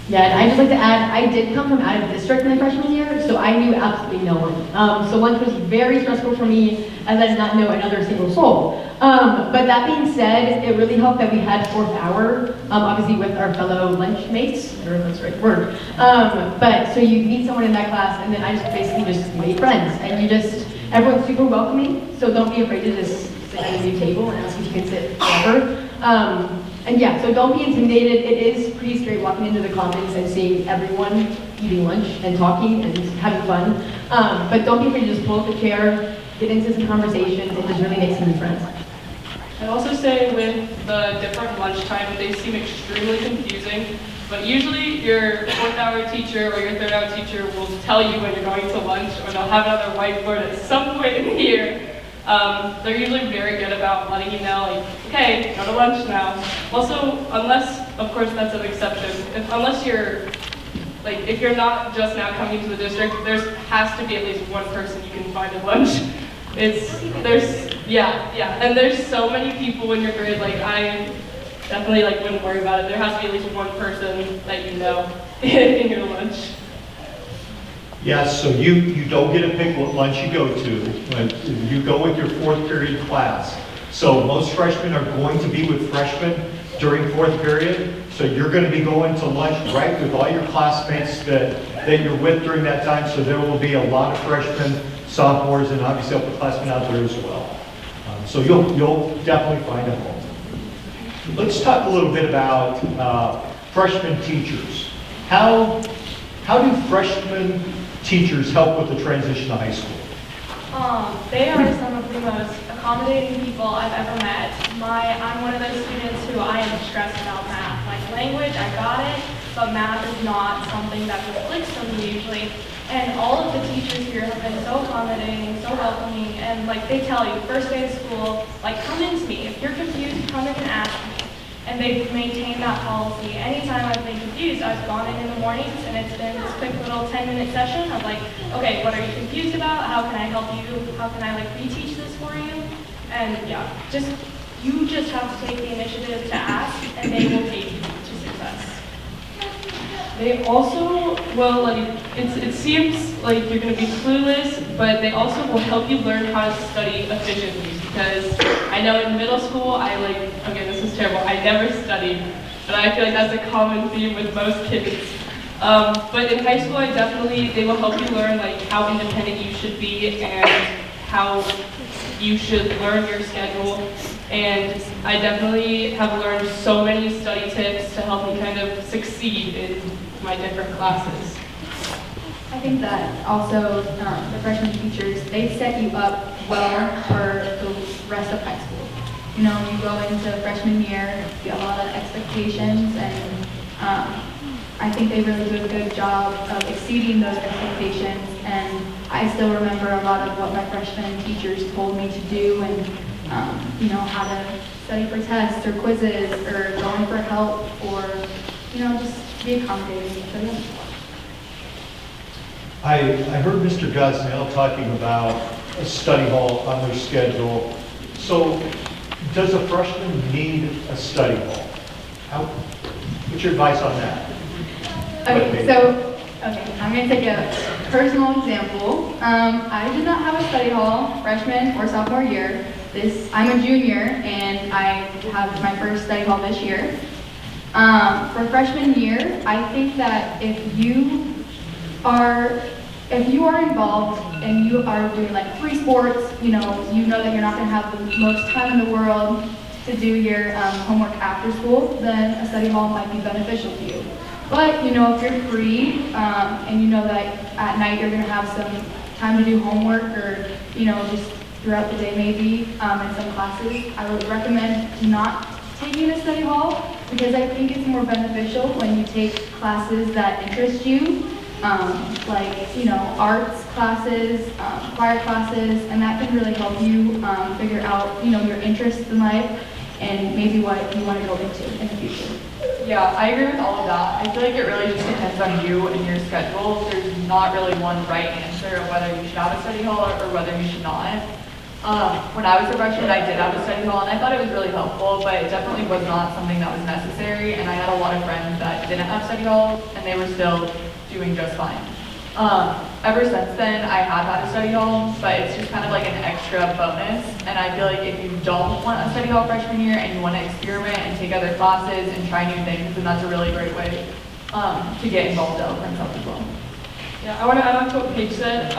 Yeah, and I'd just like to add, I did come from out of district my freshman year, so I knew absolutely no one. So lunch was very stressful for me, as I did not know another single soul. But that being said, it really helped that we had 4th hour, obviously with our fellow lunch mates, I don't know if that's the right word. But so you meet someone in that class, and then I just basically just made friends, and everyone's super welcoming, so don't be afraid to just sit at a new table and ask if you can sit wherever. And yeah, so don't be intimidated. It is pretty scary walking into the commons and seeing everyone eating lunch and talking and having fun. But don't be afraid to just pull up a chair, get into some conversations, and just really make some new friends. I'd also say with the different lunchtime, they seem extremely confusing, but usually your 4th hour teacher or your 3rd hour teacher will tell you when you're going to lunch, or they'll have another whiteboard at some point in the year. They're usually very good about letting you know, like, okay, go to lunch now. Also, unless, of course, that's an exception, unless you're, like, if you're not just now coming to the district, there has to be at least one person you can find at lunch. And there's so many people in your grade, like, I definitely, like, wouldn't worry about it. There has to be at least one person that you know in your lunch. Yeah, so you don't get to pick what lunch you go to. You go with your 4th period class. So most freshmen are going to be with freshmen during 4th period. So you're going to be going to lunch right with all your classmates that you're with during that time. So there will be a lot of freshmen, sophomores, and obviously upperclassmen out there as well. So you'll definitely find a home. Let's talk a little bit about freshman teachers. How do freshman teachers help with the transition to high school? They are some of the most accommodating people I've ever met. I'm one of those students who I am stressed about math. Like language, I got it, but math is not something that just clicks for me usually. And all of the teachers here have been so accommodating, so welcoming, and like they tell you, first day of school, like come into me. If you're confused, come in and ask me. And they've maintained that policy. Anytime I've been confused, I've gone in the mornings and it's been this quick little 10-minute session of like, okay, what are you confused about? How can I help you? How can I like reteach this for you? And yeah, you just have to take the initiative to ask and they will take you to success. They also, well, like, it seems like you're going to be clueless, but they also will help you learn how to study efficiently. Because I know in middle school, okay, this is terrible, I never studied, but I feel like that's a common theme with most kids. But in high school, they will help you learn like how independent you should be and how you should learn your schedule. And I definitely have learned so many study tips to help me kind of succeed in my different classes. I think that also the freshman teachers, they set you up well for the rest of high school. You know, you go into freshman year, you have a lot of expectations, and I think they really do a good job of exceeding those expectations. And I still remember a lot of what my freshman teachers told me to do, and you know, how to study for tests or quizzes or going for help, or you know, just be accommodating to them. I heard Mr. Gosnell talking about a study hall on their schedule. So does a freshman need a study hall? What's your advice on that? Okay, I'm going to take a personal example. I did not have a study hall freshman or sophomore year. I'm a junior, and I have my first study hall this year. For freshman year, I think that if you are involved and you are doing like free sports, you know that you're not going to have the most time in the world to do your homework after school, then a study hall might be beneficial to you. But, you know, if you're free and you know that at night you're going to have some time to do homework, or, you know, just throughout the day maybe in some classes, I would recommend not taking a study hall, because I think it's more beneficial when you take classes that interest you, like, you know, arts classes, choir classes, and that can really help you figure out, you know, your interests in life and maybe what you want to go into in the future. Yeah, I agree with all of that. I feel like it really just depends on you and your schedule. There's not really one right answer of whether you should have a study hall or whether you should not. When I was a freshman, I did have a study hall, and I thought it was really helpful, but it definitely was not something that was necessary, and I had a lot of friends that didn't have study halls, and they were still doing just fine. Ever since then, I have had a study hall, but it's just kind of like an extra bonus, and I feel like if you don't want a study hall freshman year and you want to experiment and take other classes and try new things, then that's a really great way to get involved to open yourself as well. Yeah, I want to add on to what Paige said.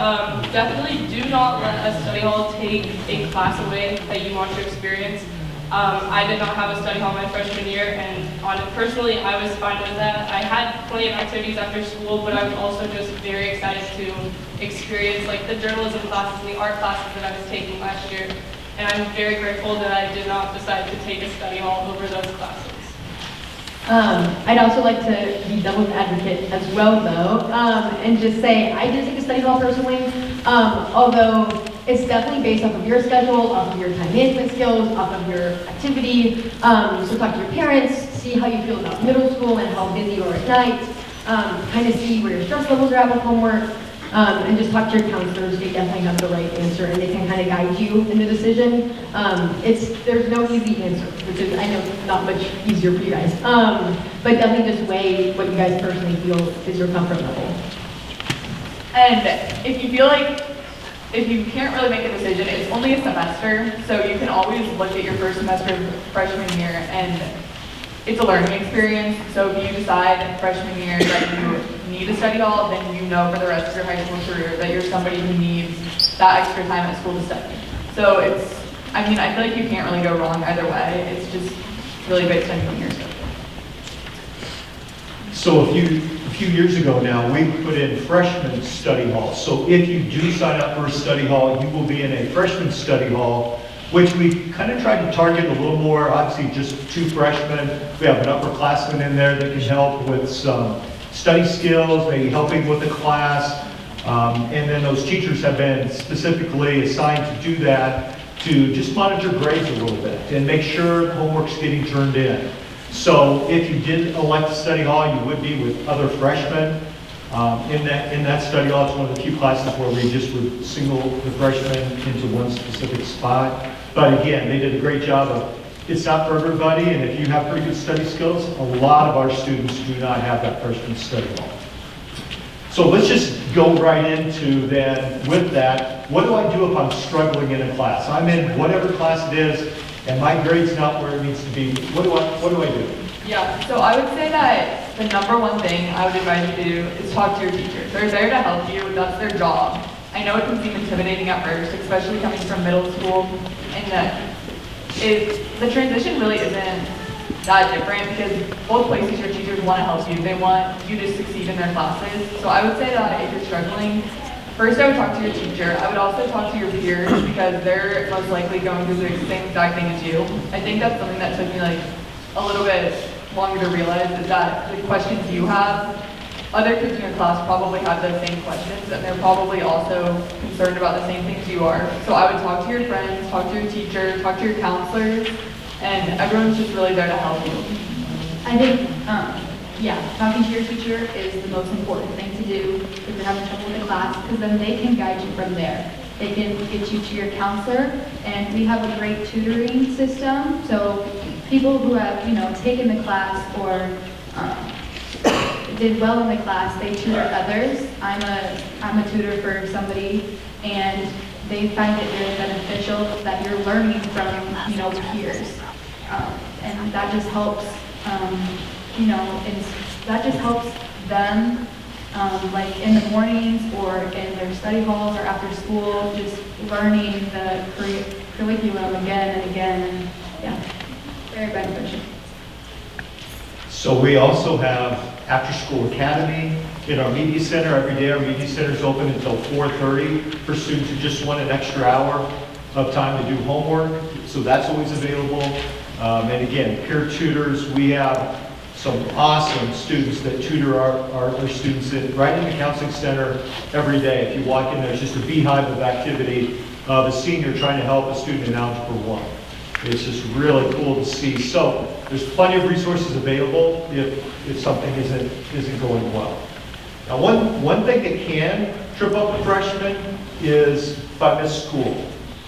Definitely do not let a study hall take a class away that you want to experience. I did not have a study hall my freshman year, and personally, I was fine with that. I had plenty of activities after school, but I was also just very excited to experience like the journalism classes and the art classes that I was taking last year. And I'm very grateful that I did not decide to take a study hall over those classes. I'd also like to be devil's advocate as well, though, and just say I did take a study hall personally, although it's definitely based off of your schedule, off of your time management skills, off of your activity. So talk to your parents, see how you feel about middle school and how busy you are at night, kind of see where your stress levels are at with homework, and just talk to your counselors. They definitely have the right answer, and they can kind of guide you in the decision. There's no easy answer, which is, I know, not much easier for you guys. But definitely just weigh what you guys personally feel is your comfort level. And if you can't really make a decision, it's only a semester, so you can always look at your first semester of freshman year, and it's a learning experience. So if you decide freshman year that you need a study hall, then you know for the rest of your high school career that you're somebody who needs that extra time at school to study. So I feel like you can't really go wrong either way. It's just really based on your schedule. So a few years ago now, we put in freshman study halls. So if you do sign up for a study hall, you will be in a freshman study hall, which we kind of tried to target a little more, obviously just 2 freshmen. We have an upperclassman in there that can help with some study skills, maybe helping with the class. And then those teachers have been specifically assigned to do that, to just monitor grades a little bit and make sure the homework's getting turned in. So if you did elect a study hall, you would be with other freshmen in that study hall. It's one of the few classes where we just would single the freshmen into one specific spot. But again, they did a great job of it's not for everybody, and if you have pretty good study skills, a lot of our students do not have that freshman study hall. So let's just go right into then, with that, what do I do if I'm struggling in a class? I'm in whatever class it is, and my grade's not where it needs to be. What do I do? Yeah, so I would say that the number one thing I would advise you to do is talk to your teachers. They're there to help you, that's their job. I know it can seem intimidating at first, especially coming from middle school, and that the transition really isn't that different because both places your teachers want to help you. They want you to succeed in their classes. So I would say that if you're struggling, first I would talk to your teacher. I would also talk to your peers because they're most likely going through the same exact thing as you. I think that's something that took me like a little bit longer to realize is that the questions you have, other kids in your class probably have those same questions and they're probably also concerned about the same things you are. So I would talk to your friends, talk to your teacher, talk to your counselors, and everyone's just really there to help you. I think, talking to your teacher is the most important thing to do if you're having trouble with the class, because then they can guide you from there. They can get you to your counselor, and we have a great tutoring system. So people who have, taken the class or did well in the class, they tutor others. I'm a tutor for somebody, and they find it very beneficial that you're learning from, peers. And that just helps, that just helps them, like in the mornings or in their study halls or after school, just learning the curriculum again and again. And, very beneficial. So we also have after-school academy in our media center. Every day our media center is open until 4:30 for students who just want an extra hour of time to do homework. So that's always available. And again, peer tutors, we have some awesome students that tutor our students right in the counseling center every day. If you walk in, there's just a beehive of activity of a senior trying to help a student in Algebra 1. It's just really cool to see. So there's plenty of resources available if something isn't going well. Now one thing that can trip up a freshman is if I miss school.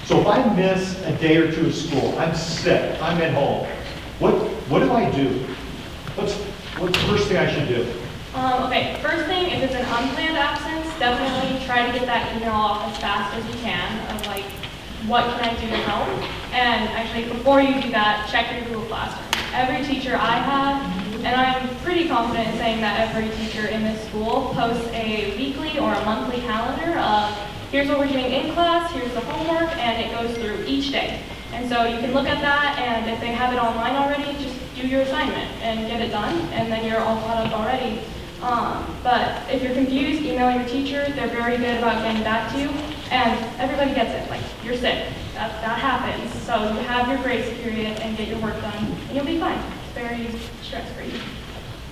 So if I miss a day or two of school, I'm sick, I'm at home, what do I do? What's the first thing I should do? Okay, first thing, if it's an unplanned absence, definitely try to get that email off as fast as you can of like, what can I do to help? And actually, before you do that, check your Google Classroom. Every teacher I have, and I'm pretty confident in saying that every teacher in this school posts a weekly or a monthly calendar of here's what we're doing in class, here's the homework, and it goes through each day. And so you can look at that, and if they have it online already, just do your assignment and get it done, and then you're all caught up already. But if you're confused, email your teacher. They're very good about getting back to you, and everybody gets it. Like, you're sick. That happens. So you have your grace period and get your work done, and you'll be fine. It's very stress-free.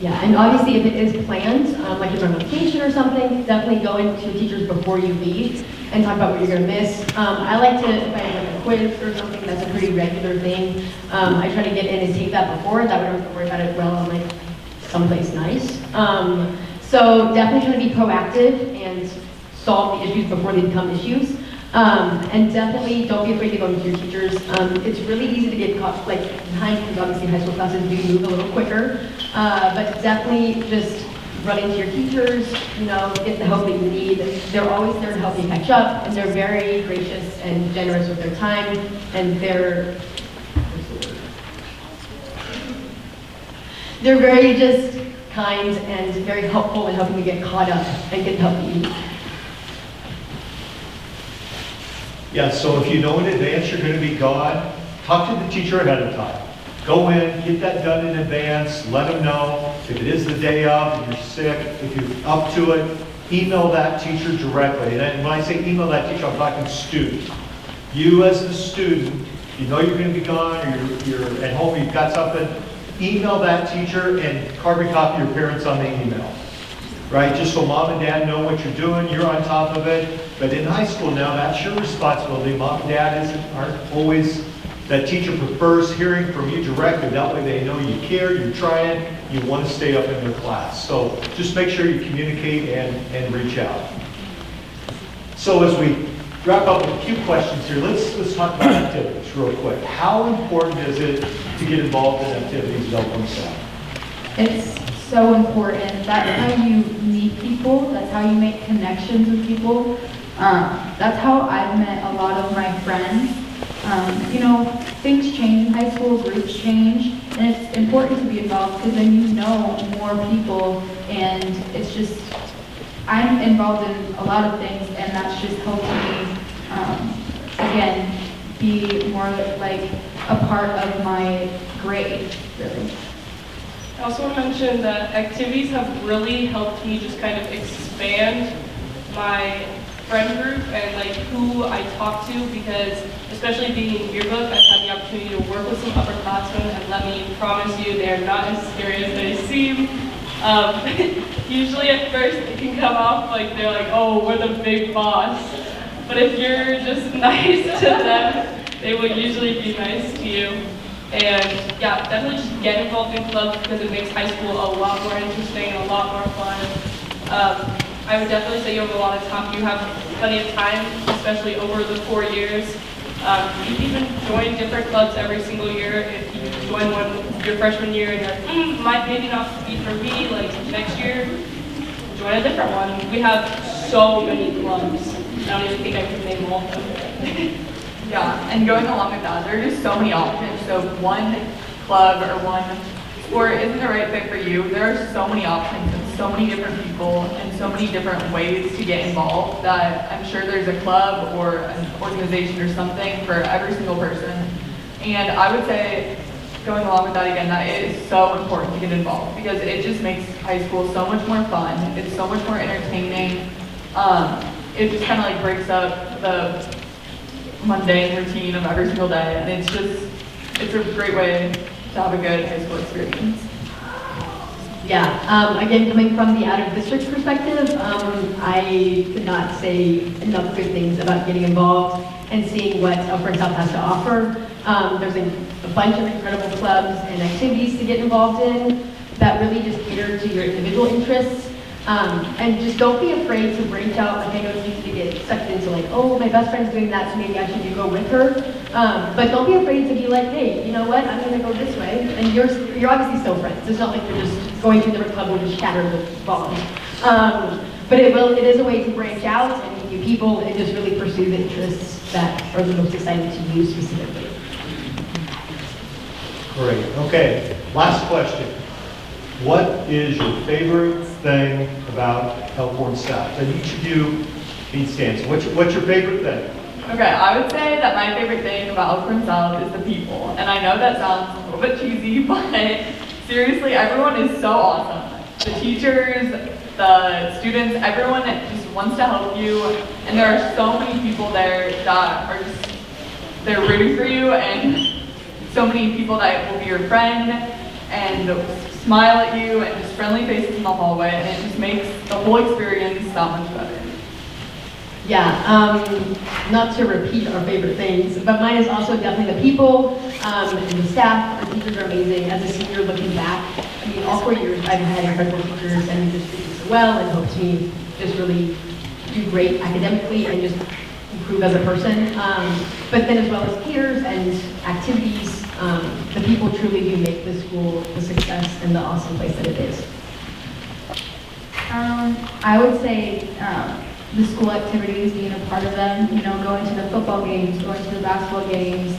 Yeah, and obviously if it is planned, like you're on vacation or something, definitely go into teachers before you leave and talk about what you're going to miss. I like to, if I have like a quiz or something, that's a pretty regular thing. I try to get in and take that before, that way I don't have to worry about it while I'm like someplace nice. So definitely try to be proactive and solve the issues before they become issues. And definitely don't be afraid to go to your teachers. It's really easy to get caught like behind because obviously high school classes do move a little quicker. But definitely just run into your teachers, get the help that you need. They're always there to help you catch up, and they're very gracious and generous with their time, and they're very just kind and very helpful in helping you get caught up and get the help you need. Yeah, so if you know in advance you're going to be gone, talk to the teacher ahead of time. Go in, get that done in advance, let them know. If it is the day of and you're sick, if you're up to it, email that teacher directly. And when I say email that teacher, I'm talking student. You as the student, you know you're going to be gone or you're at home, you've got something, email that teacher and carbon copy your parents on the email. Right, just so mom and dad know what you're doing, you're on top of it. But in high school now, that's your responsibility. Mom and dad aren't always, that teacher prefers hearing from you directly. That way they know you care, you're trying, you want to stay up in their class. So just make sure you communicate and reach out. So as we wrap up with a few questions here. Let's talk about activities real quick. How important is it to get involved in activities at Elkhorn South? It's so important. That's how you meet people. That's how you make connections with people. That's how I've met a lot of my friends. You know, things change in high school, groups change, and it's important to be involved because then you know more people, and it's just, I'm involved in a lot of things, and that's just helped me, again, be more like a part of my grade, really. I also want to mention that activities have really helped me just kind of expand my friend group and like who I talk to, because especially being in yearbook, I've had the opportunity to work with some upperclassmen, and let me promise you, they are not as scary as they seem. Usually at first it can come off like they're like, oh, we're the big boss. But if you're just nice to them, they will usually be nice to you. And yeah, definitely just get involved in clubs because it makes high school a lot more interesting and a lot more fun. I would definitely say you have a lot of time. You have plenty of time, especially over the 4 years. You can even join different clubs every single year. If you join one your freshman year and you're like, might maybe not be for me, like next year, join a different one. We have so many clubs. I don't even think I can name all of them. Yeah, and going along with that, there are just so many options. So if one club or one sport isn't the right fit for you, there are so many options and so many different people and so many different ways to get involved that I'm sure there's a club or an organization or something for every single person. And I would say, going along with that again, that it is so important to get involved because it just makes high school so much more fun. It's so much more entertaining. It just kind of like breaks up the mundane routine of every single day, and it's a great way to have a good high school experience. Yeah, again, coming from the out-of-district perspective, I could not say enough good things about getting involved and seeing what Elkhorn South has to offer. There's a bunch of incredible clubs and activities to get involved in that really just cater to your individual interests. And just don't be afraid to branch out. Like I know it's easy to get sucked into like, oh, my best friend's doing that, so maybe I should go with her. But don't be afraid to be like, hey, you know what? I'm gonna go this way. And you're obviously still friends. It's not like you're just going to a different club and just shatter the bonds. But it is a way to branch out and meet new people and just really pursue the interests that are the most exciting to you specifically. Great. Okay. Last question. What is your favorite thing about Elkhorn South? And each of you needs to answer. What's your favorite thing? Okay, I would say that my favorite thing about Elkhorn South is the people. And I know that sounds a little bit cheesy, but seriously, everyone is so awesome. The teachers, the students, everyone just wants to help you. And there are so many people there that are just, they're rooting for you, and so many people that will be your friend and smile at you, and just friendly faces in the hallway, and it just makes the whole experience that much better. Yeah, not to repeat our favorite things, but mine is also definitely the people and the staff. Our teachers are amazing. As a senior looking back, I mean, all 4 years I've had incredible teachers and just treat me so well and helped me just really do great academically and just improve as a person. But then as well as peers and activities, the people truly do make the school the success and the awesome place that it is. I would say the school activities, being a part of them, you know, going to the football games, going to the basketball games,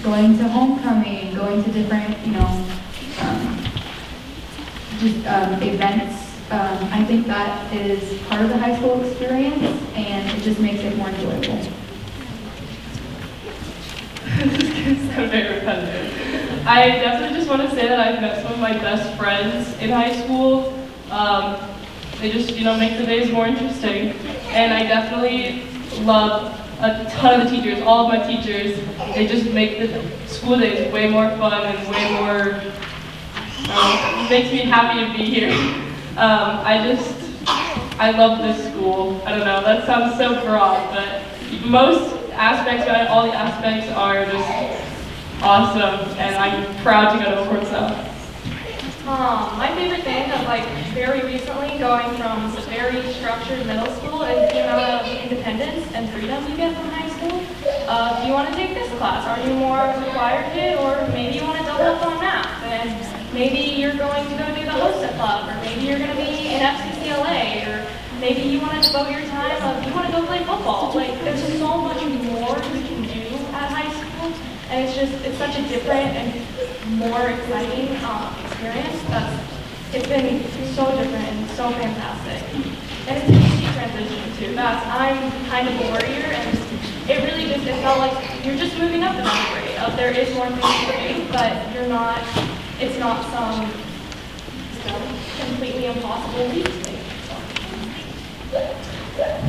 going to homecoming, going to different, you know, events. I think that is part of the high school experience, and it just makes it more enjoyable. This is going to sound very repetitive. I definitely just want to say that I've met some of my best friends in high school. They just, you know, make the days more interesting. And I definitely love a ton of the teachers, all of my teachers. They just make the school days way more fun and way more, makes me happy to be here. I love this school. I don't know, that sounds so broad, but most aspects about it, all the aspects are just awesome, and I'm proud to go to Elkhorn South. My favorite thing like very recently going from a very structured middle school and the amount of independence and freedom you get from high school. Do you want to take this class? Are you more a required kid, or maybe you want to double up on math? And maybe you're going to go do the HOSA club, or maybe you're going to be in FCCLA, or maybe you want to devote your time you want to go play football. Like, there's so much more you can do at high school, and it's such a different and more exciting experience. It's been so different and so fantastic. And it's an easy transition too. I'm kind of a warrior, and it really just, it felt like you're just moving up another grade. There is more things to do, but it's not some completely impossible leap to take.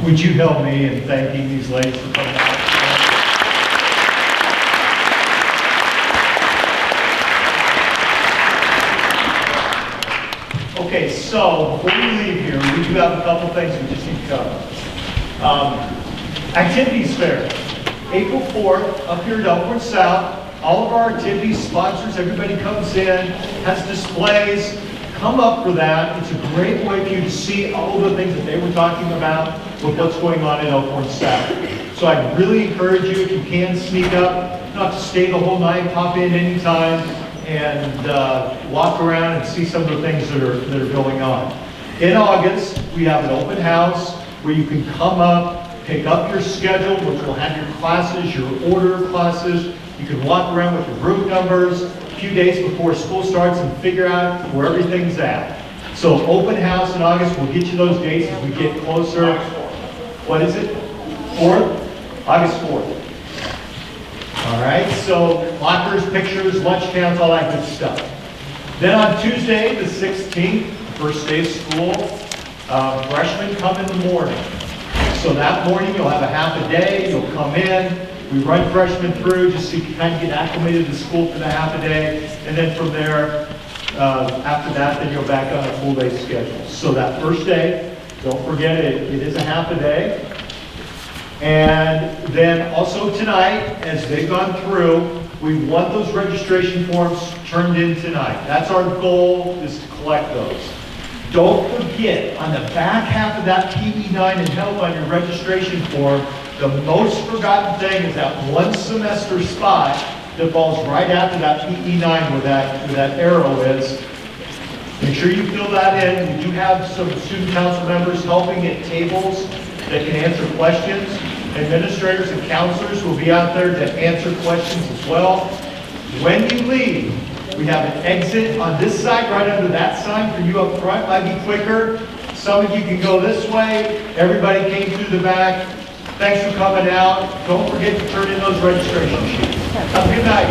Would you help me in thanking these ladies for coming out? Okay, so before we leave here, we do have a couple things we just need to cover. Activities fair, April 4th, up here at Elkhorn South. All of our activities, sponsors, everybody comes in, has displays. Come up for that. It's a great way for you to see all of the things that they were talking about with what's going on in Elkhorn South. So I really encourage you, if you can, sneak up, not to stay the whole night, pop in anytime, and walk around and see some of the things that are going on. In August, we have an open house where you can come up, pick up your schedule, which will have your classes, your order of classes. You can walk around with your group numbers a few days before school starts and figure out where everything's at. So open house in August, we'll get you those dates as we get closer. What is it? 4th? August 4th. All right, so lockers, pictures, lunch counts, all that good stuff. Then on Tuesday, the 16th, first day of school, freshmen come in the morning. So that morning, you'll have a half a day, you'll come in, we run freshmen through just so you can kind of get acclimated to school for the half a day, and then from there, after that, then you're back on a full day schedule. So that first day, don't forget it is a half a day. And then also tonight, as they've gone through, we want those registration forms turned in tonight. That's our goal, is to collect those. Don't forget, on the back half of that PE9 and help on your registration form, the most forgotten thing is that one semester spot that falls right after that PE9 where that arrow is. Make sure you fill that in. We do have some student council members helping at tables that can answer questions. Administrators and counselors will be out there to answer questions as well. When you leave, we have an exit on this side, right under that sign for you up front. Might be quicker. Some of you can go this way. Everybody came through the back. Thanks for coming out. Don't forget to turn in those registration sheets. Have a good night.